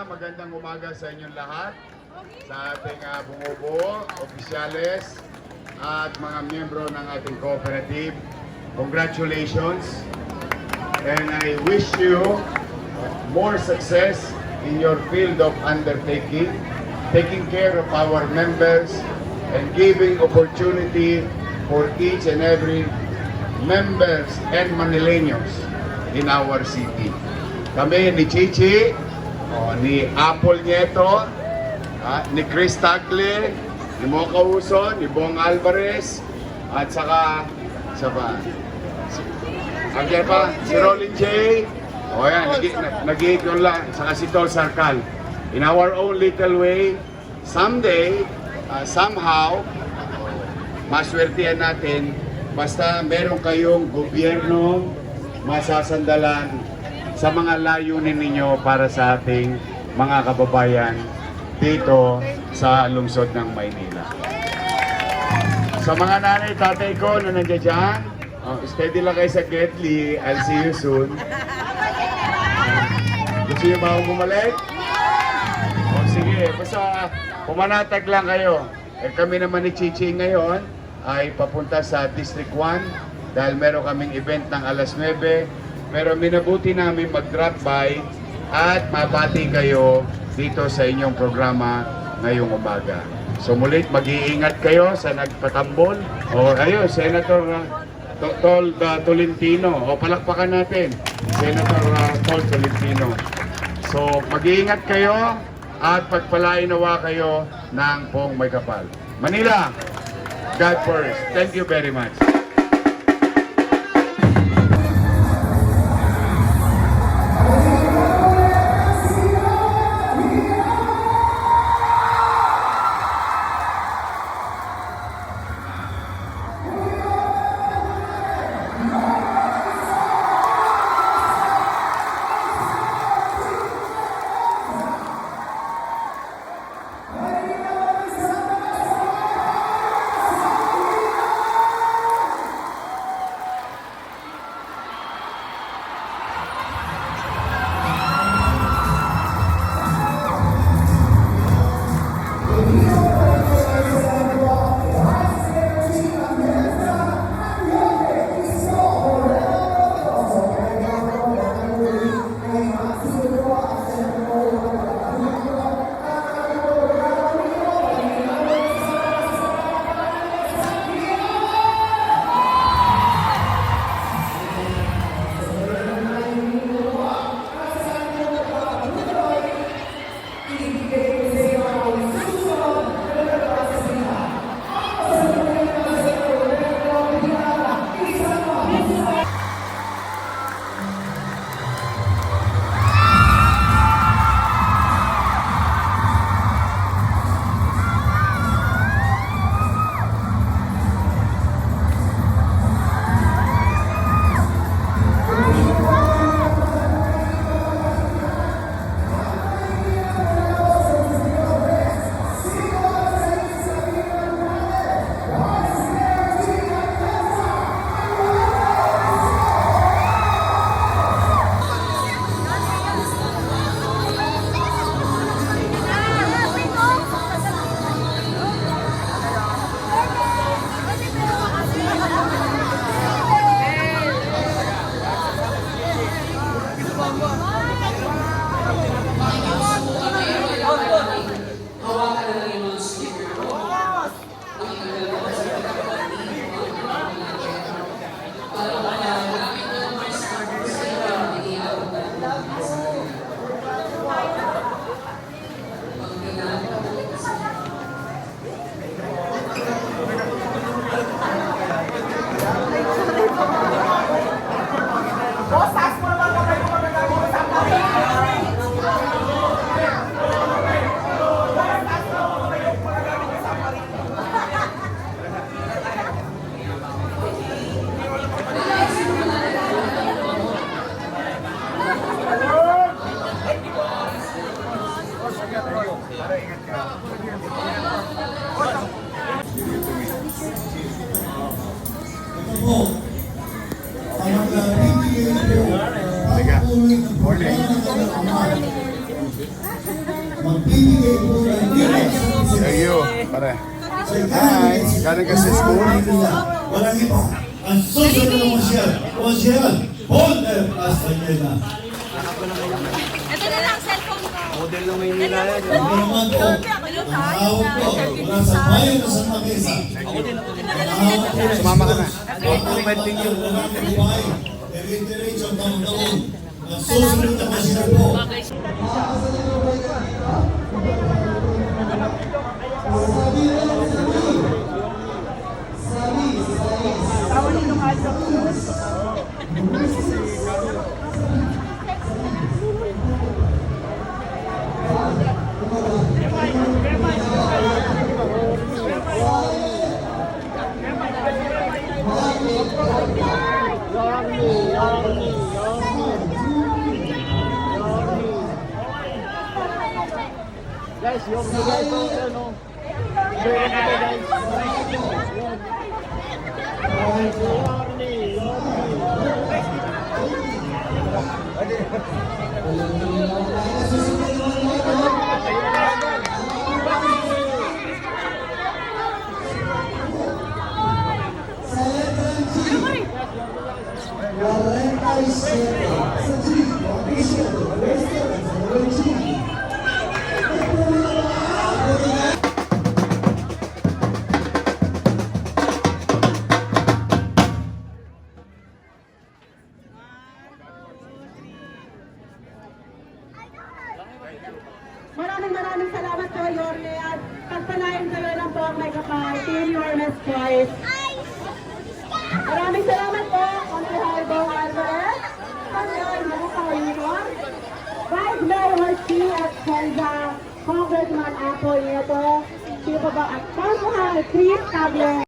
Magandang umaga sa inyong lahat, sa ating bumubuo, opisyales, at mga miyembro ng ating cooperative. Congratulations, and I wish you more success in your field of undertaking, taking care of our members, and giving opportunity for each and every members and Manileños in our city. Kami ni Chichi, ni Apple Nieto, ni Chris Tagle, ni Mocha Uson, ni Bong Alvarez, at saka si Rolin J. O yan, nag-iikon lang, saka si Tol Sarkal. In our own little way, someday, somehow, maswertihan natin, basta meron kayong gobyerno masasandalan sa mga layunin ninyo para sa ating mga kababayan dito sa lungsod ng Maynila. Sa mga nanay, tatay ko na nandiyan dyan, steady lang kayo sa Getly. I'll see you soon. Gusto nyo ba akong bumalik? O sige, basta pumanatag lang kayo. Kami naman ni Chichi ngayon ay papunta sa District 1 dahil meron kaming event ng alas 9. Pero minabuti namin mag-drop by at mabati kayo dito sa inyong programa ngayong umaga. So mulit mag-iingat kayo sa nagpatambol. O ayun, Senator Tol Tolentino. O palakpakan natin, Senator Tol Tolentino. So mag-iingat kayo at pagpalain nawa kayo ng Pong May Kapal. Manila, God first. Thank you very much. po, ang bibigay po, papatuloy ng programa ng Ama. Magbibigay po ng likas. Thank you, pare. Hi, galing ka sa school? Walang iba. Ang susunod na konsyel, Bonner Castaneda. Ito na lang, cellphone ko. Model ng Maynila yan. Ako naman po, ang hawak po, mula sa bayo na sa Mabesa. Sumama ka na. Commenting yun. Diretso ang taon-taon. Ang susunod na konsyel po. Guys, yung bigay ko, ano, bigay ko guys. Maraming salamat po, Yorme, at pagpalain kayo ng buong may kapal, Team Yorme's Choice. Maraming salamat po, Konsehal Bong Alvarez, Konsehal Bong Paulinor, Vice Mayor Hershey at Kenza, Congressman Apo Nieto, Sino ba at Konsehal Chris Cable,